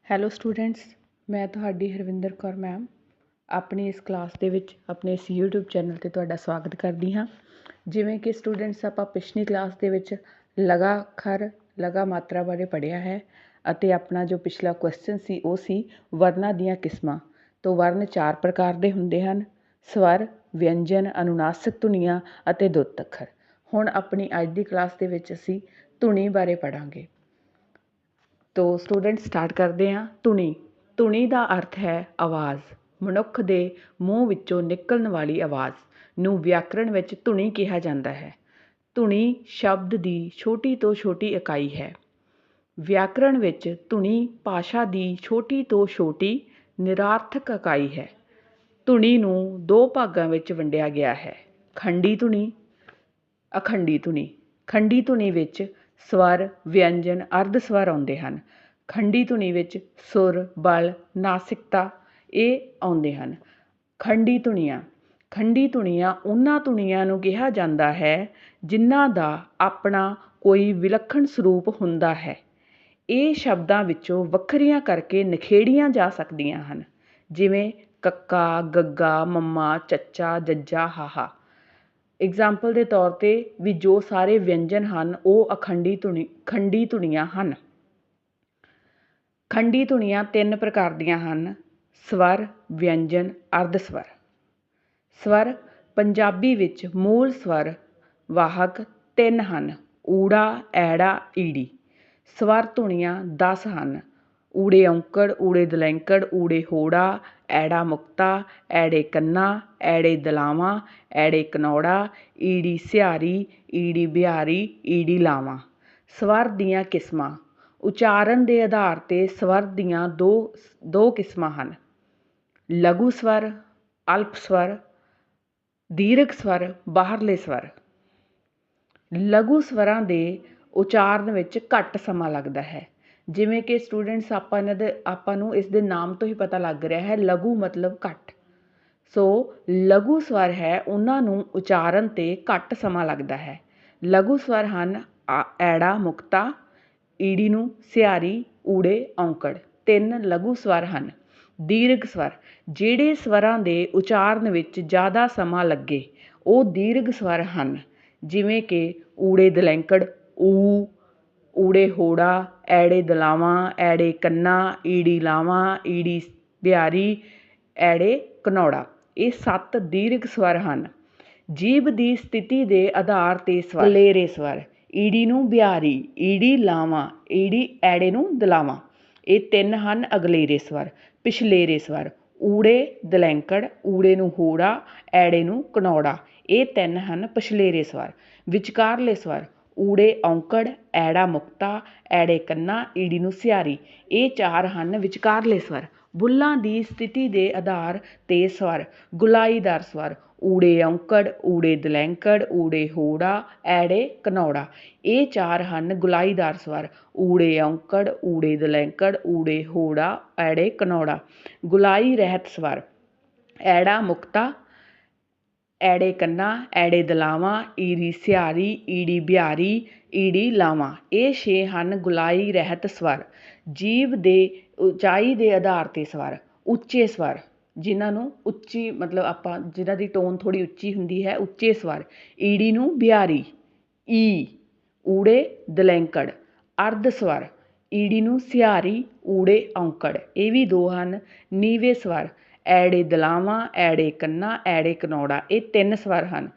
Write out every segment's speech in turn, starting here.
Hello students, ਮੈਂ ਤੁਹਾਡੀ Harvinder Kaur ma'am ਆਪਣੀ ਇਸ ਕਲਾਸ ਦੇ ਵਿੱਚ ਆਪਣੇ ਇਸ YouTube ਚੈਨਲ 'ਤੇ ਤੁਹਾਡਾ ਸਵਾਗਤ ਕਰਦੀ ਹਾਂ। ਜਿਵੇਂ ਕਿ ਸਟੂਡੈਂਟਸ ਆਪਾਂ ਪਿਛਲੀ ਕਲਾਸ ਦੇ ਵਿੱਚ ਲਗਾ ਅੱਖਰ ਲਗਾ ਮਾਤਰਾ ਬਾਰੇ ਪੜ੍ਹਿਆ ਹੈ ਅਤੇ ਆਪਣਾ ਜੋ ਪਿਛਲਾ ਕੁਐਸਚਨ ਸੀ ਉਹ ਸੀ ਵਰਨਾਂ ਦੀਆਂ ਕਿਸਮਾਂ। ਤੋਂ ਵਰਨ 4 ਪ੍ਰਕਾਰ ਦੇ ਹੁੰਦੇ ਹਨ: ਸਵਰ, ਵਿਅੰਜਨ, ਅਨੁਨਾਸਿਕ ਧੁਨੀਆਂ ਅਤੇ ਦੁੱਤ ਅੱਖਰ। ਹੁਣ ਆਪਣੀ ਅੱਜ ਦੀ ਕਲਾਸ ਦੇ ਵਿੱਚ ਅਸੀਂ ਧੁਨੀ ਬਾਰੇ ਪੜ੍ਹਾਂਗੇ। ਤੋ ਸਟੂਡੈਂਟ ਸਟਾਰਟ ਕਰਦੇ ਹਾਂ। ਧੁਨੀ ਦਾ ਅਰਥ ਹੈ ਆਵਾਜ਼। ਮਨੁੱਖ ਦੇ ਮੂੰਹ ਵਿੱਚੋਂ ਨਿਕਲਣ ਵਾਲੀ ਆਵਾਜ਼ ਨੂੰ ਵਿਆਕਰਣ ਵਿੱਚ ਧੁਨੀ ਕਿਹਾ ਜਾਂਦਾ ਹੈ। ਧੁਨੀ ਸ਼ਬਦ ਦੀ ਛੋਟੀ ਤੋਂ ਛੋਟੀ ਇਕਾਈ ਹੈ। ਵਿਆਕਰਣ ਵਿੱਚ ਧੁਨੀ ਭਾਸ਼ਾ ਦੀ ਛੋਟੀ ਤੋਂ ਛੋਟੀ ਨਿਰਾਰਥਕ ਇਕਾਈ ਹੈ। ਧੁਨੀ ਨੂੰ 2 ਭਾਗਾਂ ਵਿੱਚ ਵੰਡਿਆ ਗਿਆ ਹੈ: ਖੰਡੀ ਧੁਨੀ, ਅਖੰਡੀ ਧੁਨੀ। ਖੰਡੀ ਧੁਨੀ ਵਿੱਚ ਸਵਰ, ਵਿਅੰਜਨ, ਅਰਧ ਸਵਰ ਆਉਂਦੇ ਹਨ। ਖੰਡੀ ਧੁਨੀ ਵਿੱਚ ਸੁਰ, ਬਲ, ਨਾਸਿਕਤਾ ਇਹ ਆਉਂਦੇ ਹਨ। ਖੰਡੀ ਧੁਨੀਆਂ ਉਹਨਾਂ ਧੁਨੀਆਂ ਨੂੰ ਕਿਹਾ ਜਾਂਦਾ ਹੈ ਜਿਨ੍ਹਾਂ ਦਾ ਆਪਣਾ ਕੋਈ ਵਿਲੱਖਣ ਸਰੂਪ ਹੁੰਦਾ ਹੈ। ਇਹ ਸ਼ਬਦਾਂ ਵਿੱਚੋਂ ਵੱਖਰੀਆਂ ਕਰਕੇ ਨਿਖੇੜੀਆਂ ਜਾ ਸਕਦੀਆਂ ਹਨ, ਜਿਵੇਂ ਕੱਕਾ, ਗੱਗਾ, ਮੰਮਾ, ਚੱਚਾ, ਜੱਜਾ, ਹਾਹਾ। ਐਗਜ਼ਾਮਪਲ ਦੇ ਤੌਰ 'ਤੇ ਵੀ ਜੋ ਸਾਰੇ ਵਿਅੰਜਨ ਹਨ ਉਹ ਖੰਡੀ ਧੁਨੀਆਂ ਹਨ। ਖੰਡੀ ਧੁਨੀਆਂ 3 ਪ੍ਰਕਾਰ ਦੀਆਂ ਹਨ: ਸਵਰ, ਵਿਅੰਜਨ, ਅਰਧ ਸਵਰ। ਸਵਰ ਪੰਜਾਬੀ ਵਿੱਚ ਮੂਲ ਸਵਰ ਵਾਹਕ 3 ਹਨ: ਊੜਾ, ਐੜਾ, ਈੜੀ। ਸਵਰ ਧੁਨੀਆਂ 10 ਹਨ: ਊੜੇ ਔਂਕੜ, ਊੜੇ ਦੁਲੈਂਕੜ, ਊੜੇ ਹੋੜਾ, ਐੜਾ ਮੁਕਤਾ, ਐੜੇ ਕੰਨਾ, ਐੜੇ ਦਲਾਵਾਂ, ਐੜੇ ਕਨੌੜਾ, ਈੜੀ ਸਿਹਾਰੀ, ਈੜੀ ਬਿਹਾਰੀ, ਈੜੀ ਲਾਵਾਂ। ਸਵਰ ਦੀਆਂ ਕਿਸਮਾਂ। ਉਚਾਰਨ ਦੇ ਆਧਾਰ 'ਤੇ ਸਵਰ ਦੀਆਂ ਦੋ ਕਿਸਮਾਂ ਹਨ: ਲਘੂ ਸਵਰ, ਅਲਪ ਸਵਰ, ਦੀਰਘ ਸਵਰ, ਬਾਹਰਲੇ ਸਵਰ। ਲਘੂ ਸਵਰਾਂ ਦੇ ਉਚਾਰਨ ਵਿੱਚ ਘੱਟ ਸਮਾਂ ਲੱਗਦਾ ਹੈ। ਜਿਵੇਂ ਕਿ ਸਟੂਡੈਂਟਸ ਆਪਾਂ ਨੂੰ ਇਸ ਦੇ ਨਾਮ ਤੋਂ ਹੀ ਪਤਾ ਲੱਗ ਰਿਹਾ ਹੈ, ਲਘੂ ਮਤਲਬ ਘੱਟ। ਸੋ ਲਘੂ ਸਵਰ ਹੈ ਉਹਨਾਂ ਨੂੰ ਉਚਾਰਨ 'ਤੇ ਘੱਟ ਸਮਾਂ ਲੱਗਦਾ ਹੈ। ਲਘੂ ਸਵਰ ਹਨ ਐੜਾ ਮੁਕਤਾ, ਈੜੀ ਨੂੰ ਸਿਹਾਰੀ, ਊੜੇ ਔਂਕੜ। 3 ਲਘੂ ਸਵਰ ਹਨ। ਦੀਰਘ ਸਵਰ ਜਿਹੜੇ ਸਵਰਾਂ ਦੇ ਉਚਾਰਨ ਵਿੱਚ ਜ਼ਿਆਦਾ ਸਮਾਂ ਲੱਗੇ ਉਹ ਦੀਰਘ ਸਵਰ ਹਨ, ਜਿਵੇਂ ਕਿ ਊੜੇ ਦੁਲੈਂਕੜ ਊ, ਊੜੇ ਹੋੜਾ, ਐੜੇ ਦਲਾਵਾਂ, ਐੜੇ ਕੰਨਾ, ਈੜੀ ਲਾਵਾਂ, ਈੜੀ ਬਿਹਾਰੀ, ਐੜੇ ਕਨੌੜਾ। ਇਹ 7 ਦੀਰਘ ਸਵਰ ਹਨ। ਜੀਭ ਦੀ ਸਥਿਤੀ ਦੇ ਆਧਾਰ 'ਤੇ ਸਵਰ। ਅਗਲੇਰੇ ਸਵਰ: ਈੜੀ ਨੂੰ ਬਿਹਾਰੀ, ਈੜੀ ਲਾਵਾਂ, ਈੜੀ ਐੜੇ ਨੂੰ ਦਲਾਵਾਂ। ਇਹ 3 ਹਨ ਅਗਲੇਰੇ ਸਵਰ। ਪਿਛਲੇਰੇ ਸਵਰ: ਊੜੇ ਦੁਲੈਂਕੜ, ਊੜੇ ਨੂੰ ਹੋੜਾ, ਐੜੇ ਨੂੰ ਕਨੌੜਾ। ਇਹ 3 ਹਨ ਪਿਛਲੇਰੇ ਸਵਰ। ਵਿਚਕਾਰਲੇ ਸਵਰ: ਊੜੇ ਔਂਕੜ, ਐੜਾ ਮੁਕਤਾ, ਐੜੇ ਕੰਨਾ, ਈੜੀ ਨੂੰ ਸਿਹਾਰੀ। ਇਹ 4 ਹਨ ਵਿਚਕਾਰਲੇ ਸਵਰ। ਬੁੱਲ੍ਹਾਂ ਦੀ ਸਥਿਤੀ ਦੇ ਆਧਾਰ 'ਤੇ ਸਵਰ। ਗੁਲਾਈਦਾਰ ਸਵਰ: ਊੜੇ ਔਂਕੜ, ਊੜੇ ਦੁਲੈਂਕੜ, ਊੜੇ ਹੋੜਾ, ਐੜੇ ਕਨੌੜਾ। ਇਹ 4 ਹਨ ਗੁਲਾਈਦਾਰ ਸਵਰ। ਊੜੇ ਔਂਕੜ, ਊੜੇ ਦੁਲੈਂਕੜ, ਊੜੇ ਹੋੜਾ, ਐੜੇ ਕਨੌੜਾ। ਗੁਲਾਈ ਰਹਿਤ ਸਵਰ: ਐੜਾ ਮੁਕਤਾ, ਐੜੇ ਕੰਨਾ, ਐੜੇ ਦਲਾਵਾਂ, ਈੜੀ ਸਿਹਾਰੀ, ਈੜੀ ਬਿਹਾਰੀ, ਈੜੀ ਲਾਵਾਂ। ਇਹ 6 ਹਨ ਗੁਲਾਈ ਰਹਿਤ ਸਵਰ। ਜੀਭ ਦੇ ਉਚਾਈ ਦੇ ਆਧਾਰ 'ਤੇ ਸਵਰ। ਉੱਚੇ ਸਵਰ ਜਿਨ੍ਹਾਂ ਨੂੰ ਉੱਚੀ ਮਤਲਬ ਜਿਨ੍ਹਾਂ ਦੀ ਟੋਨ ਥੋੜ੍ਹੀ ਉੱਚੀ ਹੁੰਦੀ ਹੈ, ਉੱਚੇ ਸਵਰ। ਈੜੀ ਨੂੰ ਬਿਹਾਰੀ, ਈ, ਊੜੇ ਦੁਲੈਂਕੜ। ਅਰਧ ਸਵਰ: ਈੜੀ ਨੂੰ ਸਿਹਾਰੀ, ਊੜੇ ਔਂਕੜ। ਇਹ ਵੀ 2 ਹਨ। ਨੀਵੇਂ ਸਵਰ: ਐੜੇ ਦਲਾਵਾਂ, ਐੜੇ ਕੰਨਾ, ਐੜੇ ਕਨੌੜਾ। ਇਹ 3 ਸਵਰ ਹਨ।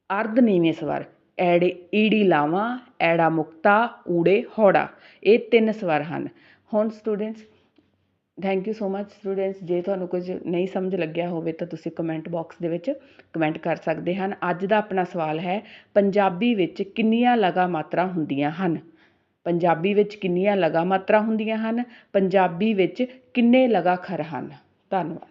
ਅਰਧ ਨੀਵੇਂ ਸਵਰ: ਈੜੀ ਲਾਵਾਂ, ਐੜਾ ਮੁਕਤਾ, ਊੜੇ ਹੌੜਾ। ਇਹ 3 ਸਵਰ ਹਨ। ਹੁਣ students thank you so much students. ਜੇ ਤੁਹਾਨੂੰ ਕੁਝ ਨਹੀਂ ਸਮਝ ਲੱਗਿਆ ਹੋਵੇ ਤਾਂ ਤੁਸੀਂ ਕਮੈਂਟ ਬਾਕਸ ਦੇ ਵਿੱਚ ਕਮੈਂਟ ਕਰ ਸਕਦੇ ਹਨ। ਅੱਜ ਦਾ ਆਪਣਾ ਸਵਾਲ ਹੈ, ਪੰਜਾਬੀ ਵਿੱਚ ਕਿੰਨੀਆਂ ਲਗਾ ਮਾਤਰਾ ਹੁੰਦੀਆਂ ਹਨ? ਪੰਜਾਬੀ ਵਿੱਚ ਕਿੰਨੀਆਂ ਲਗਾ ਮਾਤਰਾ ਹੁੰਦੀਆਂ ਹਨ? ਪੰਜਾਬੀ ਵਿੱਚ ਕਿੰਨੇ ਲਗਾ ਅੱਖਰ ਹਨ? ਧੰਨਵਾਦ।